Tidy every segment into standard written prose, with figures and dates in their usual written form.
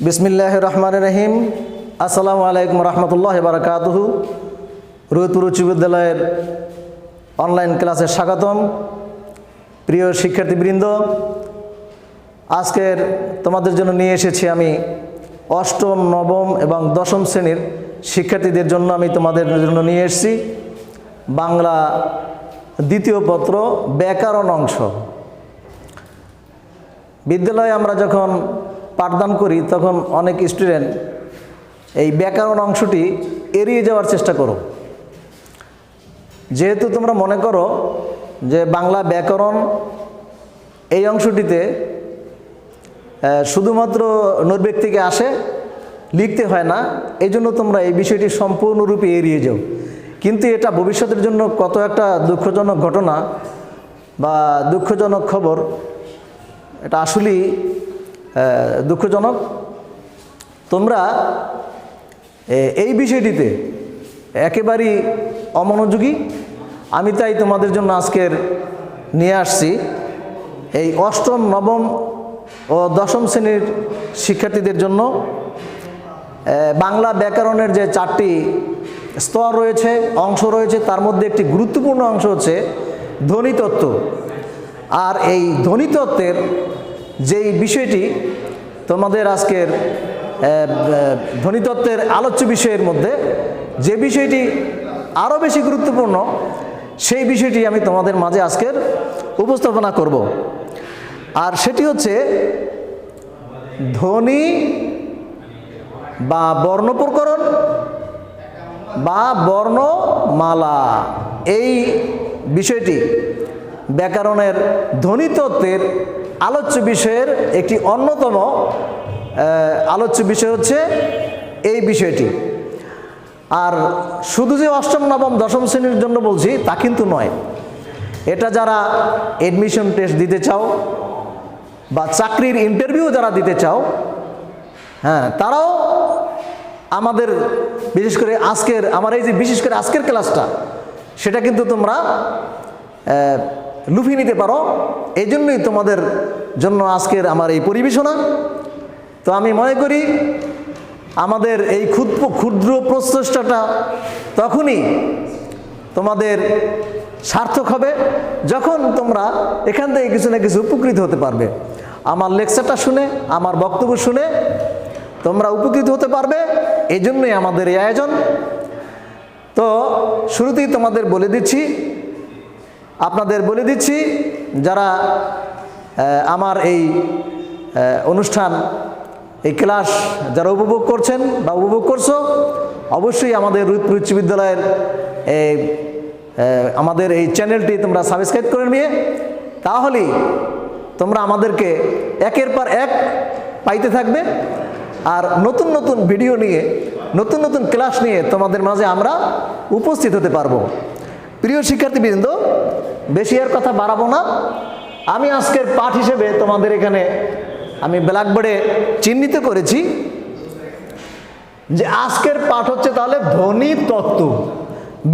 বিসমিল্লাহির রহমানির রহিম। আসসালামু আলাইকুম রহমতুল্লাহি ওয়া বারাকাতুহু। রোহিতপুর উচ্চ বিদ্যালয়ের অনলাইন ক্লাসে স্বাগতম। প্রিয় শিক্ষার্থীবৃন্দ, আজকের তোমাদের জন্য নিয়ে এসেছি আমি অষ্টম, নবম এবং দশম শ্রেণীর শিক্ষার্থীদের জন্য আমি তোমাদের জন্য নিয়ে এসেছি বাংলা দ্বিতীয় পত্র ব্যাকরণ অংশ। বিদ্যালয়ে আমরা যখন পাঠদান করি তখন অনেক স্টুডেন্ট এই ব্যাকরণ অংশটি এড়িয়ে যাওয়ার চেষ্টা করো। যেহেতু তোমরা মনে করো যে বাংলা ব্যাকরণ এই অংশটিতে শুধুমাত্র নৈর্ব্যক থেকে আসে, লিখতে হয় না, এই জন্য তোমরা এই বিষয়টি সম্পূর্ণরূপে এড়িয়ে যাও। কিন্তু এটা ভবিষ্যতের জন্য কত একটা দুঃখজনক ঘটনা বা দুঃখজনক খবর, এটা আসলেই দুঃখজনক। তোমরা এই বিষয়টিতে একেবারেই অমনোযোগী। আমি তাই তোমাদের জন্য আজকের নিয়ে আসছি এই অষ্টম, নবম ও দশম শ্রেণীর শিক্ষার্থীদের জন্য বাংলা ব্যাকরণের যে 4টি স্তর রয়েছে, অংশ রয়েছে, তার মধ্যে একটি গুরুত্বপূর্ণ অংশ হচ্ছে ধ্বনিতত্ত্ব। আর এই ধ্বনিতত্ত্বের যেই বিষয়টি তোমাদের আজকের ধ্বনিতত্ত্বের আলোচ্য বিষয়ের মধ্যে যে বিষয়টি আরও বেশি গুরুত্বপূর্ণ, সেই বিষয়টি আমি তোমাদের মাঝে আজকের উপস্থাপনা করব। আর সেটি হচ্ছে ধ্বনি বা বর্ণপ্রকরণ বা বর্ণমালা। এই বিষয়টি ব্যাকরণের ধ্বনিতত্ত্বের আলোচ্য বিষয়ের একটি অন্যতম আলোচ্য বিষয় হচ্ছে এই বিষয়টি। আর শুধু যে অষ্টম, নবম, দশম শ্রেণীর জন্য বলছি তা কিন্তু নয়। এটা যারা এডমিশন টেস্ট দিতে চাও বা চাকরির ইন্টারভিউ যারা দিতে চাও, হ্যাঁ, তারাও আমাদের বিশেষ করে আজকের আমার এই যে বিশেষ করে আজকের ক্লাসটা, সেটা কিন্তু তোমরা লুফিয়ে নিতে পারো। এই জন্যই তোমাদের জন্য আজকের আমার এই পরিবেশনা। তো আমি মনে করি আমাদের এই ক্ষুদ্র প্রচেষ্টাটা তখনই তোমাদের সার্থক হবে যখন তোমরা এখান থেকে কিছু না কিছু উপকৃত হতে পারবে। আমার লেকচারটা শুনে, আমার বক্তব্য শুনে তোমরা উপকৃত হতে পারবে, এই জন্যই আমাদের এই আয়োজন। তো শুরুতেই তোমাদের আপনাদের বলে দিচ্ছি যারা আমার এই অনুষ্ঠান, এই ক্লাস যারা উপভোগ করছেন বা উপভোগ করছো, অবশ্যই আমাদের রোহিতপুর উচ্চ বিদ্যালয়ের আমাদের এই চ্যানেলটি তোমরা সাবস্ক্রাইব করে নিয়ে, তাহলেই তোমরা আমাদেরকে একের পর এক পাইতে থাকবে। আর নতুন নতুন ভিডিও নিয়ে, নতুন নতুন ক্লাস নিয়ে তোমাদের মাঝে আমরা উপস্থিত হতে পারবো। প্রিয় শিক্ষার্থীবৃন্দ, বেশি আর কথা বাড়াবো না। আমি আজকের পাঠ হিসেবে তোমাদের এখানে আমি ব্ল্যাকবোর্ডে চিহ্নিত করেছি যে আজকের পাঠ হচ্ছে তাহলে ধ্বনিতত্ত্ব।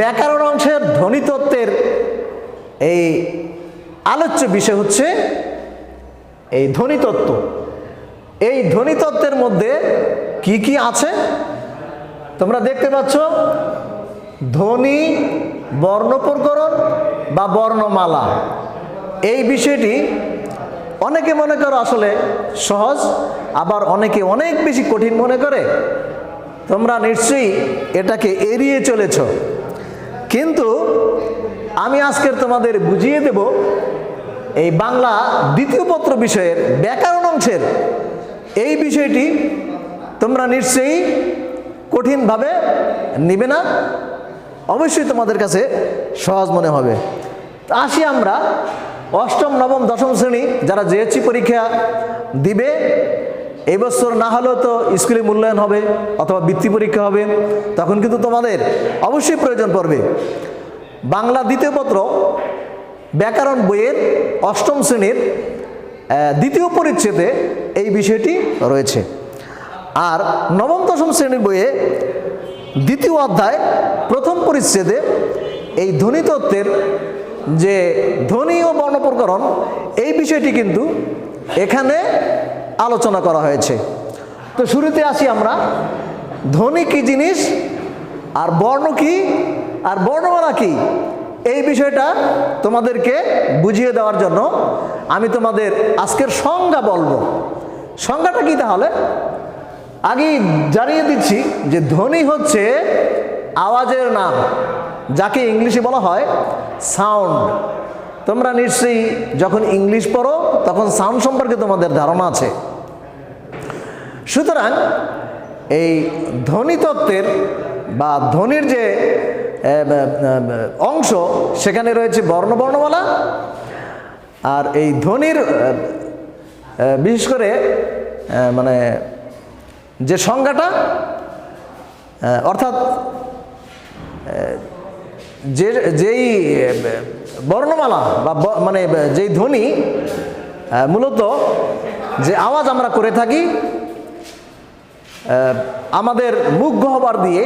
ব্যাকরণ অংশের ধ্বনিতত্ত্বের এই আলোচ্য বিষয় হচ্ছে এই ধ্বনিতত্ত্ব। এই ধ্বনিতত্ত্বের মধ্যে কি কি আছে তোমরা দেখতে পাচ্ছ। ধ্বনি, বর্ণপ্রকরণ বা বর্ণমালা, এই বিষয়টি অনেকে মনে করো আসলে সহজ, আবার অনেকে অনেক বেশি কঠিন মনে করে। তোমরা নিশ্চয়ই এটাকে এড়িয়ে চলেছ। কিন্তু আমি আজকের তোমাদের বুঝিয়ে দেব এই বাংলা দ্বিতীয় পত্র বিষয়ের ব্যাকরণ অংশের এই বিষয়টি তোমরা নিশ্চয়ই কঠিনভাবে নিবে না, অবশ্যই তোমাদের কাছে সহজ মনে হবে। আসি আমরা অষ্টম, নবম, দশম শ্রেণী যারা জিএসসি পরীক্ষা দিবে, এই বছর না হলেও তো স্কুলে মূল্যায়ন হবে অথবা বৃত্তি পরীক্ষা হবে, তখন কিন্তু তোমাদের অবশ্যই প্রয়োজন পড়বে বাংলা দ্বিতীয় পত্র ব্যাকরণ বইয়ের অষ্টম শ্রেণীর দ্বিতীয় পরিচ্ছেদে এই বিষয়টি রয়েছে। আর নবম, দশম শ্রেণীর বইয়ে দ্বিতীয় অধ্যায় প্রথম পরিচ্ছেদে এই ধ্বনিতত্ত্বের যে ধ্বনি ও বর্ণপ্রকরণ, এই বিষয়টি কিন্তু এখানে আলোচনা করা হয়েছে। তো শুরুতে আসি আমরা, ধ্বনি কি জিনিস আর বর্ণ কি আর বর্ণমালা কি, এই বিষয়টা তোমাদেরকে বুঝিয়ে দেওয়ার জন্য আমি তোমাদের আজকের সংজ্ঞা বলবো। সংজ্ঞাটা কি তাহলে? আগেই জানিয়ে দিচ্ছি যে ধ্বনি হচ্ছে আওয়াজের নাম, যাকে ইংলিশে বলা হয় সাউন্ড। তোমরা নিশ্চয়ই যখন ইংলিশ পড়ো তখন সাউন্ড সম্পর্কে তোমাদের ধারণা আছে। সুতরাং এই ধ্বনিতত্ত্বের বা ধ্বনির যে অংশ, সেখানে রয়েছে বর্ণ, বর্ণমালা। আর এই ধ্বনির বিশেষ করে মানে যে সংজ্ঞাটা, অর্থাৎ যেই বর্ণমালা বা মানে যেই ধ্বনি মূলত যে আওয়াজ আমরা করে থাকি আমাদের মুখ গহ্বর দিয়ে,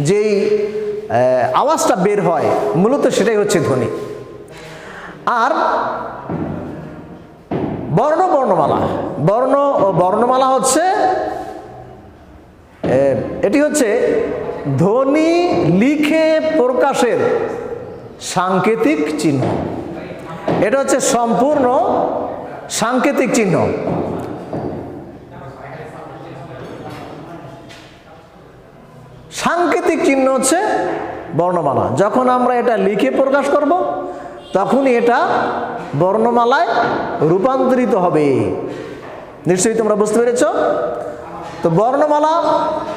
যেই আওয়াজটা বের হয় মূলত সেটাই হচ্ছে ধ্বনি। আর বর্ণ, বর্ণমালা, বর্ণ ও বর্ণমালা হচ্ছে এটি হচ্ছে ধ্বনি লিখে প্রকাশের সাংকেতিক চিহ্ন। এটা হচ্ছে সম্পূর্ণ সাংকেতিক চিহ্ন। সাংকেতিক চিহ্ন হচ্ছে বর্ণমালা। যখন আমরা এটা লিখে প্রকাশ করব তখনই এটা বর্ণমালায় রূপান্তরিত হবে। নিশ্চয়ই তোমরা বুঝতে পেরেছ। তো বর্ণমালা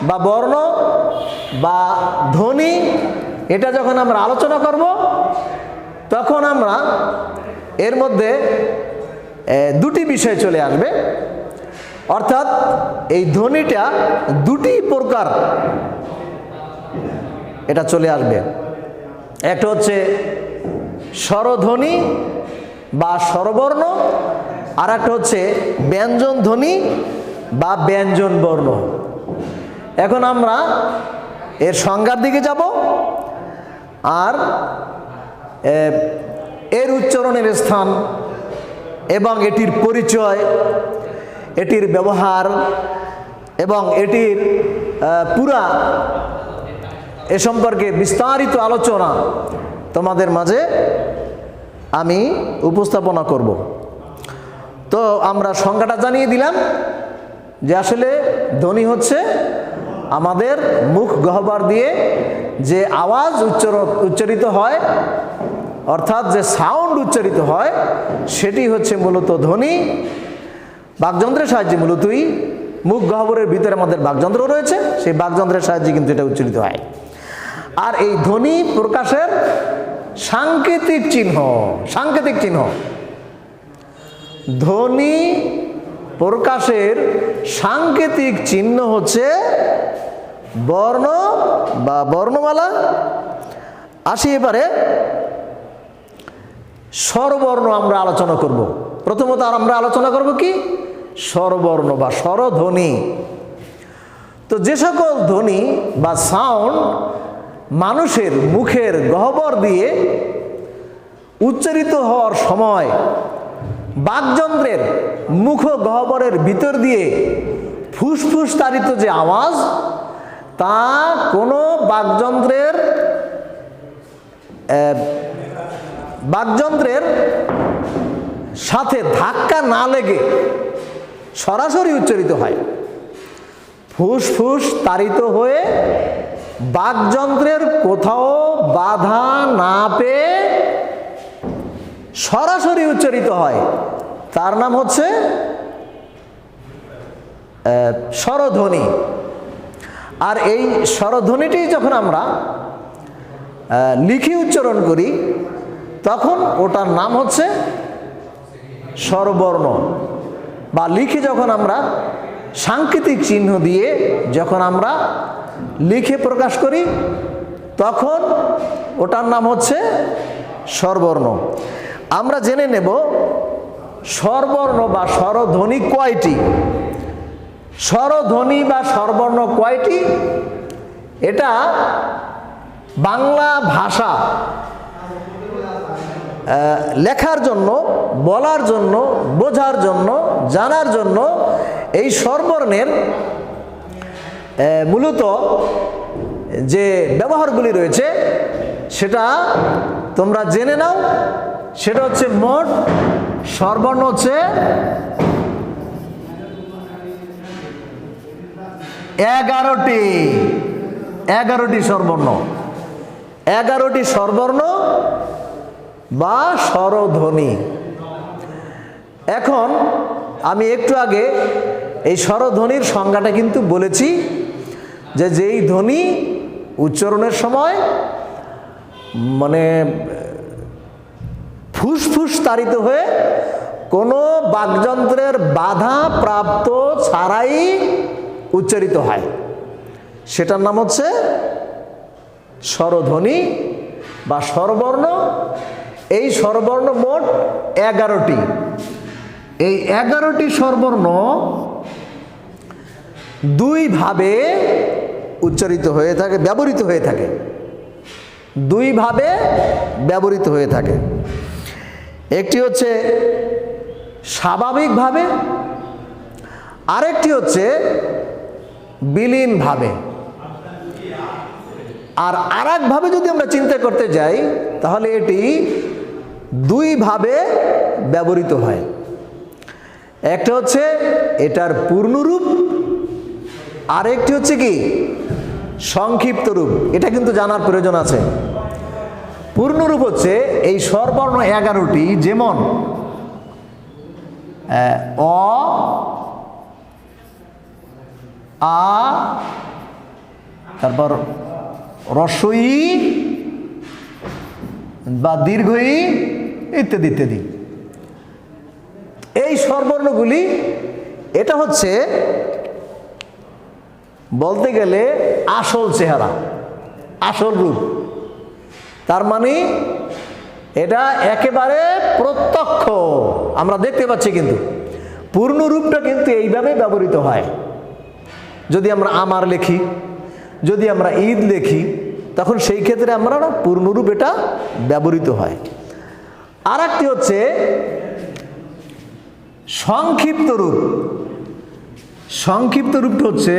বা বর্ণ বা ধ্বনি, এটা যখন আমরা আলোচনা করব তখন আমরা এর মধ্যে দুটি বিষয় চলে আসবে। অর্থাৎ এই ধ্বনিটা দুটি প্রকার এটা চলে আসবে। একটা হচ্ছে স্বরধ্বনি বা স্বরবর্ণ, আর একটা হচ্ছে ব্যঞ্জন ধ্বনি বা ব্যঞ্জন বর্ণ। এখন আমরা এর সংজ্ঞার দিকে যাব আর এর উচ্চারণের স্থান এবং এটির পরিচয়, এটির ব্যবহার এবং এটির পুরা এ সম্পর্কে বিস্তারিত আলোচনা তোমাদের মাঝে আমি উপস্থাপনা করব। তো আমরা সংজ্ঞাটা জানিয়ে দিলাম যে আসলে ধ্বনি হচ্ছে আমাদের মুখ গহ্বর দিয়ে যে আওয়াজ উচ্চারিত হয়, অর্থাৎ যে সাউন্ড উচ্চারিত হয়, সেটি হচ্ছে মূলত ধ্বনি। বাকযন্ত্রের সাহায্যে মূলতই মুখ গহ্বরের ভিতরে আমাদের বাকযন্ত্র রয়েছে, সেই বাকযন্ত্রের সাহায্যে কিন্তু এটা উচ্চারিত হয়। আর এই ধ্বনি প্রকাশের সাংকেতিক চিহ্ন, সাংকেতিক চিহ্ন, ধ্বনি প্রকাশের সাংকেতিক চিহ্ন হচ্ছে বর্ণ বা বর্ণমালা। আসি এবারে স্বরবর্ণ আমরা আলোচনা করব। প্রথমত আমরা আলোচনা করব কি? স্বরবর্ণ বা স্বরধ্বনি। তো যে সকল ধ্বনি বা সাউন্ড মানুষের মুখের গহ্বর দিয়ে উচ্চারিত হওয়ার সময় বাকযন্ত্রের মুখ গহ্বরের ভিতর দিয়ে ফুসফুস তাড়িত যে আওয়াজ, তা কোনো বাকযন্ত্রের সাথে ধাক্কা না লেগে সরাসরি উচ্চারিত হয়। ফুসফুস তাড়িত হয়ে বাকযন্ত্রের কোথাও বাধা না পেয়ে সরাসরি উচ্চারিত হয়, তার নাম হচ্ছে স্বরধ্বনি। আর এই স্বরধ্বনিটি যখন আমরা লিখে উচ্চারণ করি তখন ওটার নাম হচ্ছে স্বরবর্ণ। বা লিখে যখন আমরা সাংকেতিক চিহ্ন দিয়ে যখন আমরা লিখে প্রকাশ করি তখন ওটার নাম হচ্ছে স্বরবর্ণ। আমরা জেনে নেব স্বরবর্ণ বা স্বরধ্বনি কয়টি। স্বরধ্বনি বা স্বরবর্ণ কয়টি, এটা বাংলা ভাষা লেখার জন্য, বলার জন্য, বোঝার জন্য, জানার জন্য এই স্বরবর্ণের মূলত যে ব্যবহারগুলি রয়েছে সেটা তোমরা জেনে নাও। সেটা হচ্ছে মোট স্বরবর্ণ হচ্ছে 11টি স্বরবর্ণ, 11টি স্বরবর্ণ বা স্বরধ্বনি। এখন আমি একটু আগে এই স্বরধ্বনির সংজ্ঞাটা কিন্তু বলেছি যে যেই ধ্বনি উচ্চারণের সময় মানে ফুসফুস তাড়িত হয়ে কোনো বাকযন্ত্রের বাধা প্রাপ্ত ছাড়াই উচ্চারিত হয় সেটার নাম হচ্ছে স্বরধ্বনি বা স্বরবর্ণ। এই স্বরবর্ণ মোট 11টি। এই 11টি স্বরবর্ণ দুইভাবে উচ্চারিত হয়ে থাকে, ব্যবহৃত হয়ে থাকে, দুইভাবে ব্যবহৃত হয়ে থাকে। একটি হচ্ছে স্বাভাবিকভাবে, আরেকটি হচ্ছে বিলীনভাবে। আর আরেকভাবে যদি আমরা চিন্তা করতে যাই তাহলে এটি দুইভাবে ব্যবহৃত হয়। একটা হচ্ছে এটার পূর্ণরূপ, আরেকটি হচ্ছে কি সংক্ষিপ্ত রূপ। এটা কিন্তু জানার প্রয়োজন আছে। পূর্ণরূপ হচ্ছে এই স্বরবর্ণ 11টি, যেমন অ, আ, তারপর রস্বই বা দীর্ঘই ইত্যাদি ইত্যাদি। এই স্বরবর্ণগুলি এটা হচ্ছে বলতে গেলে আসল চেহারা, আসল রূপ। তার মানে এটা একেবারে প্রত্যক্ষ আমরা দেখতে পাচ্ছি। কিন্তু পূর্ণ রূপটা কিন্তু এইভাবে ব্যবহৃত হয়। যদি আমরা আমার লিখি, যদি আমরা ঈদ লিখি, তখন সেই ক্ষেত্রে আমরা পূর্ণরূপ এটা ব্যবহৃত হয়। আর একটি হচ্ছে সংক্ষিপ্ত রূপ। সংক্ষিপ্ত রূপটা হচ্ছে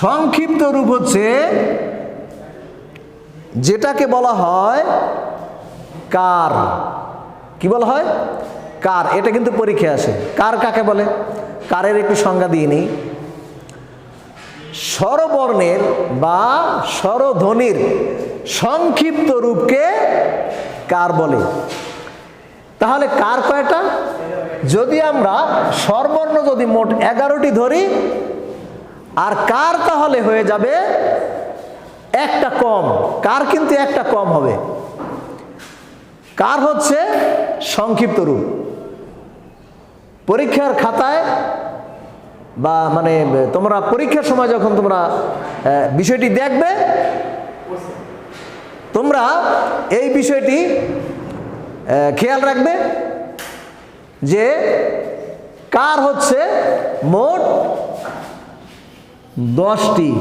সংক্ষিপ্ত রূপ হচ্ছে যেটাকে বলা হয় কার। কি বলা হয়? কার। এটা কিন্তু পরীক্ষায় আসে। কার কাকে বলে? কারের একটু সংজ্ঞা দিয়ে নিই। স্বরবর্ণের বা স্বরধ্বনির সংক্ষিপ্ত রূপকে কার বলে। তাহলে কার কয়টা? যদি আমরা স্বরবর্ণ যদি মোট 11টি ধরি, আর কার তাহলে হয়ে যাবে একটা কম। কার কিন্তু একটা কম হবে। কার হচ্ছে সংক্ষিপ্ত রূপ। পরীক্ষার খাতায় বা মানে তোমরা পরীক্ষার সময় যখন তোমরা বিষয়টি দেখবে, তোমরা এই বিষয়টি খেয়াল রাখবে যে কার হচ্ছে মোট 10টি।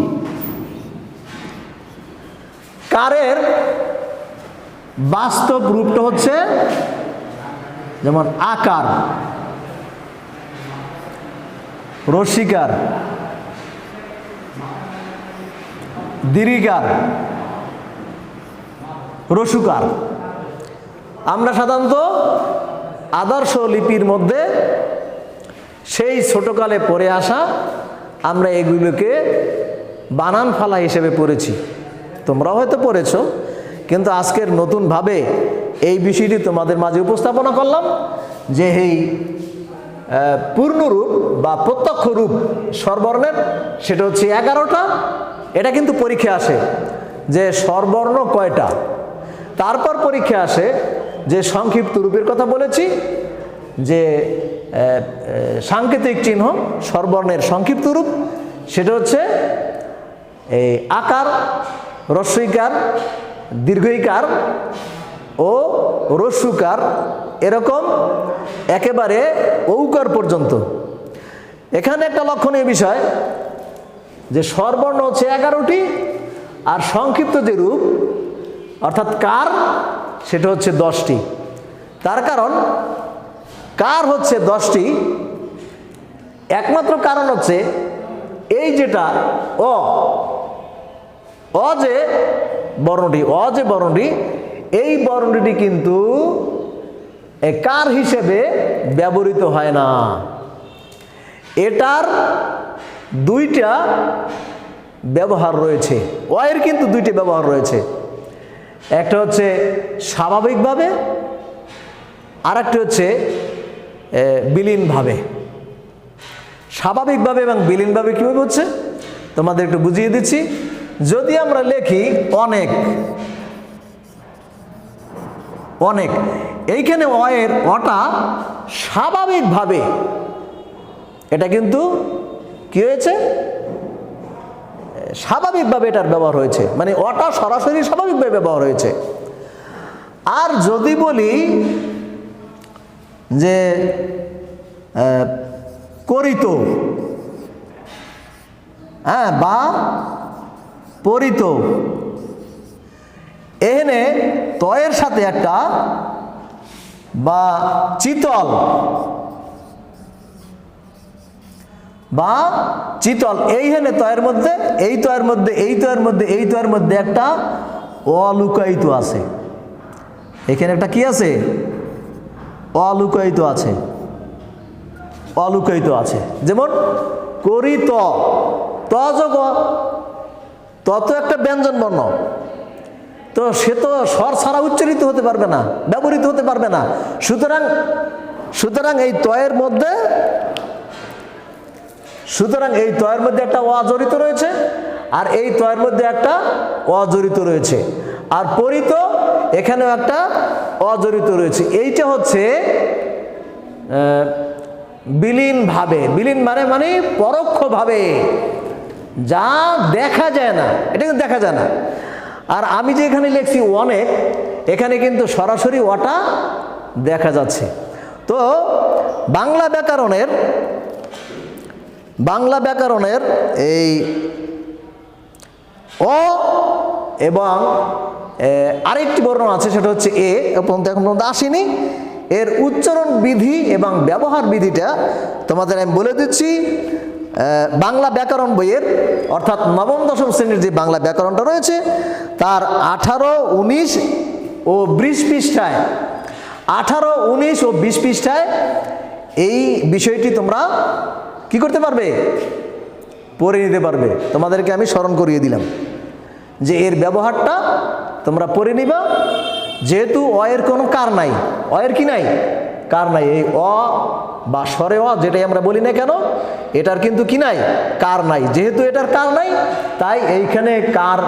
কারের বাস্তব রূপটা হচ্ছে যেমন আকার, রস্যিকার, দীর্ঘিকার, রসুকার। আমরা সাধারণত আদর্শ লিপির মধ্যে সেই ছোটকালে পড়ে আসা আমরা এগুলোকে বানান ফালা হিসেবে পড়েছি। তোমরাও হয়তো পড়েছ, কিন্তু আজকের নতুনভাবে এই বিষয়টি তোমাদের মাঝে উপস্থাপনা করলাম যে এই পূর্ণরূপ বা প্রত্যক্ষ রূপ স্বরবর্ণের সেটা হচ্ছে 11টা। এটা কিন্তু পরীক্ষা আসে যে স্বরবর্ণ কয়টা। তারপর পরীক্ষা আসে যে সংক্ষিপ্ত রূপের কথা বলেছি, যে সাংকেতিক চিহ্ন স্বরবর্ণের সংক্ষিপ্ত রূপ সেটা হচ্ছে এই আকার, রস্যইকার, দীর্ঘইকার ও রস্যুকার, এরকম একেবারে ঔকার পর্যন্ত। এখানে একটা লক্ষণীয় বিষয় যে স্বরবর্ণ হচ্ছে 11টি, আর সংক্ষিপ্ত যে রূপ অর্থাৎ কার সেটা হচ্ছে 10টি। তার কারণ কার হচ্ছে 10টি, একমাত্র কারণ হচ্ছে এই যেটা অ যে বর্ণটি, এই বর্ণটি কিন্তু কার হিসেবে ব্যবহৃত হয় না। এটার দুইটা ব্যবহার রয়েছে, এর কিন্তু দুইটা ব্যবহার রয়েছে। একটা হচ্ছে স্বাভাবিকভাবে, আর একটা হচ্ছে বিলীনভাবে। স্বাভাবিকভাবে এবং বিলীনভাবে কীভাবে হচ্ছে তোমাদের একটু বুঝিয়ে দিচ্ছি। যদি আমরা লিখি অনেক, এইখানে অটা স্বাভাবিকভাবে, এটা কিন্তু কি হয়েছে, স্বাভাবিকভাবে এটার ব্যবহার হয়েছে, মানে অটা সরাসরি স্বাভাবিকভাবে ব্যবহার হয়েছে। আর যদি বলি যে করিত, হ্যাঁ, বা পরিত, এখানে তয়ের সাথে একটা বা চিতল এইখানে তয়ের মধ্যে একটা অলুকায়িত আছে। এখানে একটা কি আছে, অলুকায়িত আছে। যেমন করিত, তযোগ, তত একটা ব্যঞ্জন বর্ণ, তো সে তো স্বর ছাড়া উচ্চারিত হতে পারবে না, ব্যবহৃত হতে পারবে না। সুতরাং এই তয়ের মধ্যে একটা অজড়িত রয়েছে, আর এই তয়ের মধ্যে একটা অজড়িত রয়েছে, আর পরিত এখানেও একটা অজড়িত রয়েছে। এইটা হচ্ছে বিলীনভাবে, মানে পরোক্ষভাবে, যা দেখা যায় না, এটা কিন্তু দেখা যায় না। আর আমি যে এখানে লিখছি অনেক, এখানে কিন্তু সরাসরি ওটা দেখা যাচ্ছে। তো বাংলা ব্যাকরণের এই অ এবং আরেকটি বর্ণ আছে, সেটা হচ্ছে এ, এখন পর্যন্ত আসেনি। এর উচ্চারণ বিধি এবং ব্যবহার বিধিটা তোমাদের আমি বলে দিচ্ছি। বাংলা ব্যাকরণ বইয়ের, অর্থাৎ নবম দশম শ্রেণীর যে বাংলা ব্যাকরণটা রয়েছে, তার 18, 19 ও 20 পৃষ্ঠায়, 18, 19 ও 20 পৃষ্ঠায় এই বিষয়টি তোমরা কি করতে পারবে, পড়ে নিতে পারবে। তোমাদেরকে আমি স্মরণ করিয়ে দিলাম যে এর ব্যবহারটা তোমরা পড়ে নিবা। যেহেতু এর কোনো কার নাই, এর কি নাই, কার নাই, এই বা স্বরে যেটাই আমরা বলি না কেন, এটার কিন্তু কি নাই, কার নাই। যেহেতু এটার কার নাই, তাই এইখানে কার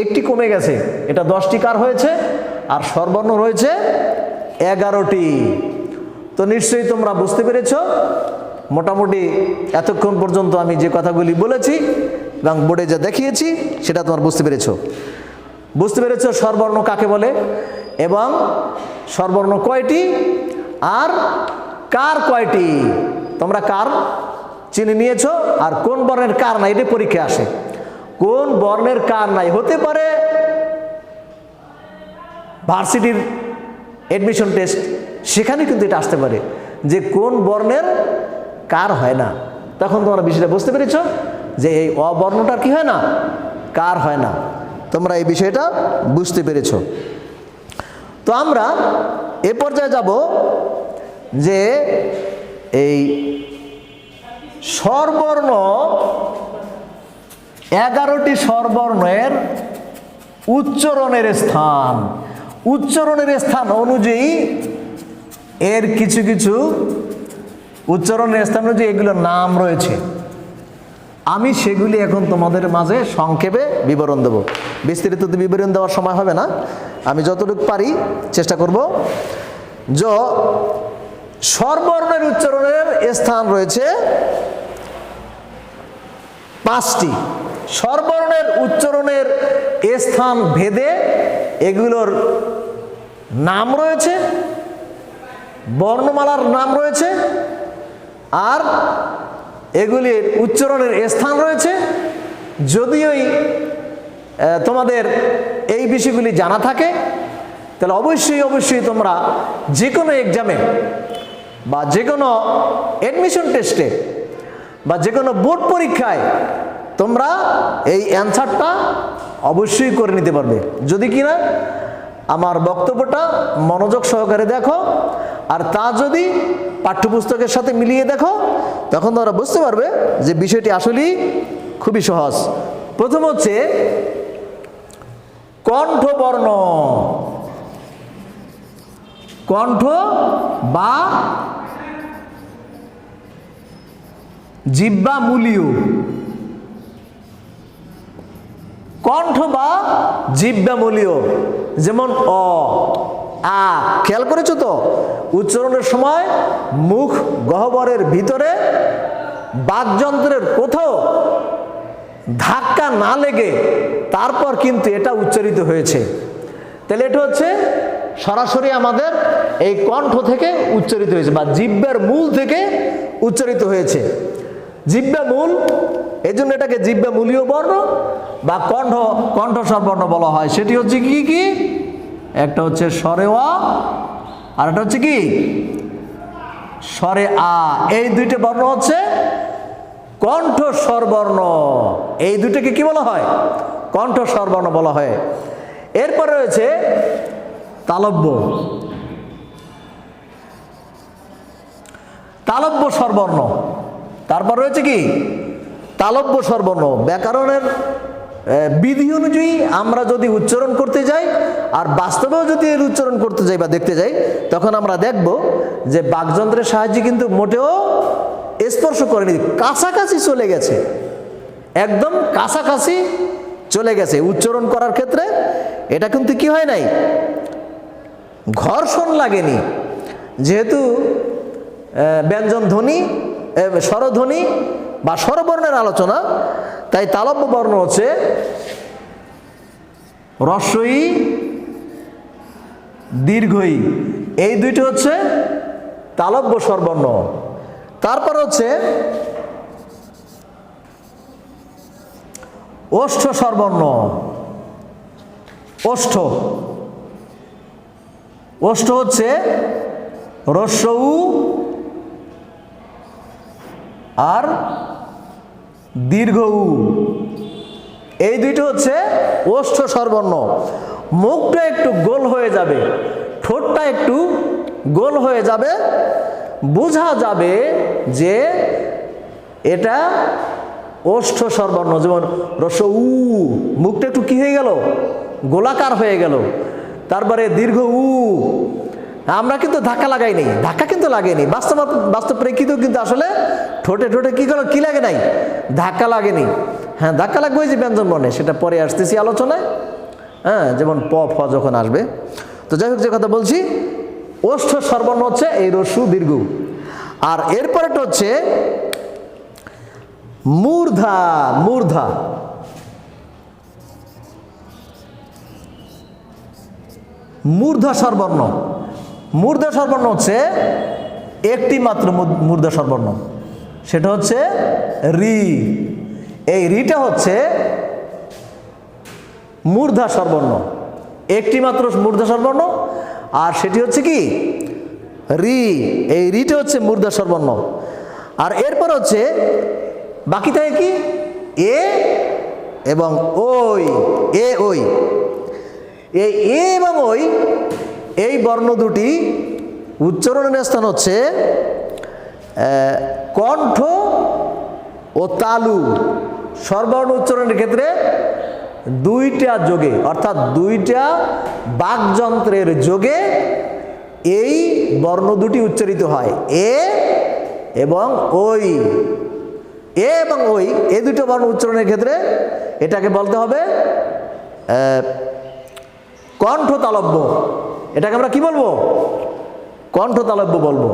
একটি কমে গেছে, এটা 10টি কার হয়েছে, আর স্বরবর্ণ রয়েছে 11টি। তো নিশ্চয়ই তোমরা বুঝতে পেরেছ, মোটামুটি এতক্ষণ পর্যন্ত আমি যে কথাগুলি বলেছি এবং বোর্ডে যা দেখিয়েছি সেটা তোমরা বুঝতে পেরেছ স্বরবর্ণ কাকে বলে, এবং স্বরবর্ণ কয়টি, আর কার কয়টি। তোমরা কার চিনে নিয়েছো, আর কোন বর্ণের কার নাই, এটা পরীক্ষা আসে। কোন বর্ণের কার নাই, হতে পারে ভার্সিটির অ্যাডমিশন টেস্ট, সেখানে কিন্তু এটা আসতে পারে যে কোন বর্ণের কার হয় না। তখন তোমরা বিষয়টা বুঝতে পেরেছ যে এই অবর্ণটার কি হয় না, কার হয় না। তোমরা এই বিষয়টা বুঝতে পেরেছ। তো আমরা এ পর্যায়ে যাব যে এই স্বরবর্ণ, 11টি স্বরবর্ণের উচ্চারণের স্থান অনুযায়ী এর কিছু উচ্চারণের স্থান অনুযায়ী এগুলোর নাম রয়েছে। আমি সেগুলি এখন তোমাদের মাঝে সংক্ষেপে বিবরণ দেব। বিস্তারিত বিবরণ দেওয়ার সময় হবে না, আমি যতটুকু পারি চেষ্টা করব। স্বরবর্ণের উচ্চারণের স্থান রয়েছে 5টি। স্বরবর্ণের উচ্চারণের স্থান ভেদে এগুলোর নাম রয়েছে, বর্ণমালার নাম রয়েছে, আর এগুলির উচ্চারণের স্থান রয়েছে। যদিও তোমাদের এই বিষয়গুলি জানা থাকে, তাহলে অবশ্যই অবশ্যই তোমরা যে কোনো এক্সামে বা যে কোনো অ্যাডমিশন টেস্টে বা যে কোনো বোর্ড পরীক্ষায় তোমরা এই অ্যান্সারটা অবশ্যই করে নিতে পারবে, যদি কিনা আমার বক্তব্যটা মনোযোগ সহকারে দেখো, আর তা যদি পাঠ্যপুস্তকের সাথে মিলিয়ে দেখো, তখন তোমরা বুঝতে পারবে যে বিষয়টি আসলেই খুবই সহজ। প্রথম হচ্ছে কণ্ঠবর্ণ। কণ্ঠ বা জিহ্বামূলীয়। কণ্ঠ বা জিহ্বামূলীয়, যেমন অ, আ। খেয়াল করেছো তো উচ্চারণের সময় মুখ গহ্বরের ভিতরে বাকযন্ত্রের কোথাও ধাক্কা না লেগে তারপর কিন্তু এটা উচ্চারিত হয়েছে। তাহলে এটা হচ্ছে সরাসরি আমাদের এই কণ্ঠ থেকে উচ্চারিত হয়েছে বা জিহ্বার মূল থেকে উচ্চারিত হয়েছে। জিহ্বা মূল, এই জন্য এটাকে জিহ্বামূলীয় বর্ণ বা কণ্ঠস্বর বর্ণ বলা হয়। সেটি হচ্ছে কি কি? একটা হচ্ছে স্বরে অ, আর একটা হচ্ছে কি স্বরে আ। এই দুইটা বর্ণ হচ্ছে কণ্ঠস্বর বর্ণ। এই দুইটাকে কি বলা হয়? কণ্ঠস্বর বর্ণ বলা হয়। এরপরে রয়েছে তালব্য। তালব্য স্বরবর্ণ। তারপর রয়েছে কি তালব্য স্বরবর্ণ। ব্যাকরণের বিধি অনুযায়ী আমরা যদি উচ্চারণ করতে যাই আর বাস্তবেও যদি এর উচ্চারণ করতে যাই বা দেখতে যাই, তখন আমরা দেখব যে বাকযন্ত্রের সাহায্যে কিন্তু মোটেও স্পর্শ করেনি, কাছাকাছি চলে গেছে, একদম কাছাকাছি চলে গেছে উচ্চারণ করার ক্ষেত্রে। এটা কিন্তু কি হয় নাই, ঘর্ষণ লাগেনি। যেহেতু ব্যঞ্জন ধ্বনি, স্বরধ্বনি বা স্বরবর্ণের আলোচনা, তাই তালব্য বর্ণ হচ্ছে হ্রস্ব ই, দীর্ঘ ই। এই দুইটি হচ্ছে তালব্য স্বরবর্ণ। তারপর হচ্ছে ওষ্ঠ স্বরবর্ণ। ওষ্ঠ ওষ্ঠ হচ্ছে হ্রস্ব উ আর দীর্ঘ উ। এই দুইটা হচ্ছে ওষ্ঠ স্বরবর্ণ। মুখটা একটু গোল হয়ে যাবে, ঠোঁটটা একটু গোল হয়ে যাবে, বোঝা যাবে যে এটা ওষ্ঠ স্বরবর্ণ। যেমন হ্রস্ব উ, মুখটা একটু কি হয়ে গেল, গোলাকার হয়ে গেল। তারপরে দীর্ঘ উ, আমরা কিন্তু ধাক্কা লাগাইনি, ধাক্কা কিন্তু লাগেনি, বাস্তব প্রেক্ষিতেও কিন্তু আসলে ঠোঁটে ঠোঁটে কি লাগে নাই, ধাক্কা লাগেনি। হ্যাঁ, ধাক্কা লাগবে ওই যে ব্যঞ্জন বর্ণে, সেটা পরে আসতেছি আলোচনায়। হ্যাঁ, যেমন প ফ যখন আসবে। তো যাই হোক, যে কথা বলছি, ওষ্ঠ স্বরবর্ণ হচ্ছে এই হ্রস্ব দীর্ঘ। আর এরপরেটা হচ্ছে মূর্ধা। মূর্ধা মূর্ধা স্বরবর্ণ। মূর্ধা স্বরবর্ণ হচ্ছে একটি মাত্র মূর্ধা স্বরবর্ণ, সেটা হচ্ছে রি। এই রিটা হচ্ছে মূর্ধা স্বরবর্ণ, একটি মাত্র মূর্ধা স্বরবর্ণ, আর সেটি হচ্ছে কি রি। এই রিটা হচ্ছে মূর্ধা স্বরবর্ণ। আর এরপর হচ্ছে বাকি থাকে কি এ এবং ওই। এ ওই, এই এ এবং ওই, এই বর্ণ দুটি উচ্চারণের স্থান হচ্ছে কণ্ঠ ও তালু। স্বরবর্ণ উচ্চারণের ক্ষেত্রে দুইটা যোগে, অর্থাৎ দুইটা বাকযন্ত্রের যোগে এই বর্ণ দুটি উচ্চারিত হয়, এ এবং ওই। এ এবং ওই, এই দুটো বর্ণ উচ্চারণের ক্ষেত্রে এটাকে বলতে হবে কণ্ঠ তালব্য। এটাকে আমরা কি বলবো? কণ্ঠ তালব্য বলবো।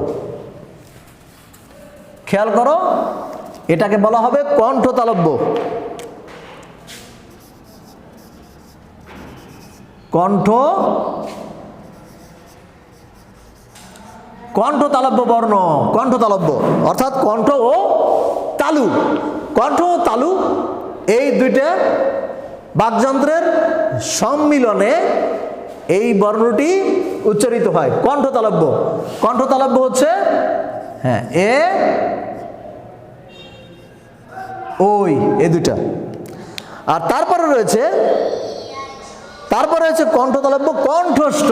খেয়াল করো, এটাকে বলা হবে কণ্ঠ তালব্য। কণ্ঠ তালব্য বর্ণ। কণ্ঠ তালব্য অর্থাৎ কণ্ঠ ও তালু। কণ্ঠ ও তালু এই দুইটা বাকযন্ত্রের সম্মিলনে এই বর্ণটি উচ্চারিত হয়। কণ্ঠতালব্য, কণ্ঠতালব্য হচ্ছে হ্যাঁ এ ওই, এই দুইটা। আর তারপরে রয়েছে কণ্ঠতালব্য কণ্ঠস্থ,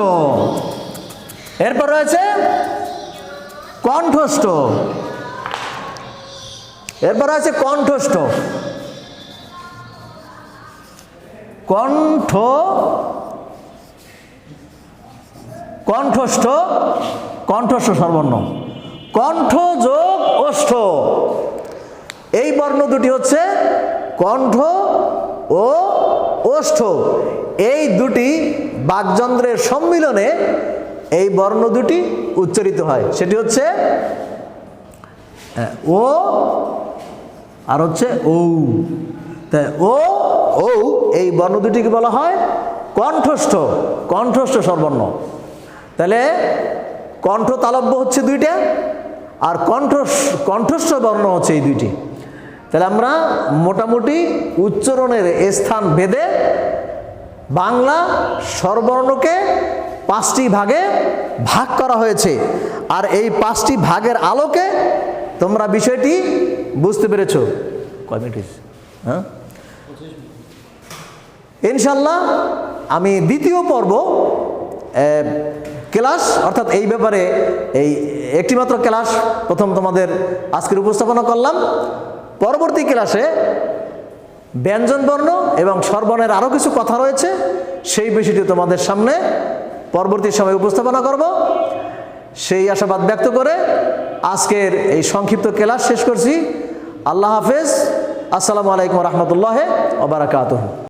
এরপর রয়েছে কণ্ঠস্থ, এরপর আছে কণ্ঠস্থ, কণ্ঠস্থ, কণ্ঠস্থ স্বরবর্ণ, কণ্ঠ যোগ ওষ্ঠ, এই বর্ণ দুটি হচ্ছে কণ্ঠ ও ওষ্ঠ। এই দুটি বাকযন্ত্রের সম্মিলনে এই বর্ণ দুটি উচ্চারিত হয়। সেটি হচ্ছে ও আর হচ্ছে ঔ। তাই ও ঔ এই বর্ণ দুটিকে বলা হয় কণ্ঠস্থ, কণ্ঠস্থ স্বরবর্ণ। তাহলে কণ্ঠ তালব্য হচ্ছে দুইটা, আর কণ্ঠস্থ বর্ণ হচ্ছে এই দুইটি। তাহলে আমরা মোটামুটি উচ্চারণের স্থান ভেদে বাংলা স্বরবর্ণকে 5টি ভাগে ভাগ করা হয়েছে। আর এই 5টি ভাগের আলোকে তোমরা বিষয়টি বুঝতে পেরেছো। কয় মিনিট? হ্যাঁ, ইনশাল্লাহ আমি দ্বিতীয় পর্ব ক্লাস, অর্থাৎ এই ব্যাপারে এই একটিমাত্র ক্লাস প্রথম তোমাদের আজকের উপস্থাপনা করলাম। পরবর্তী ক্লাসে ব্যঞ্জনবর্ণ এবং স্বরবর্ণের আরও কিছু কথা রয়েছে, সেই বিষয়টি তোমাদের সামনে পরবর্তী সময় উপস্থাপনা করব। সেই আশাবাদ ব্যক্ত করে আজকের এই সংক্ষিপ্ত ক্লাস শেষ করছি। আল্লাহ হাফেজ। আসসালামু আলাইকুম রহমতুল্লাহ ওয়া বারাকাতুহু।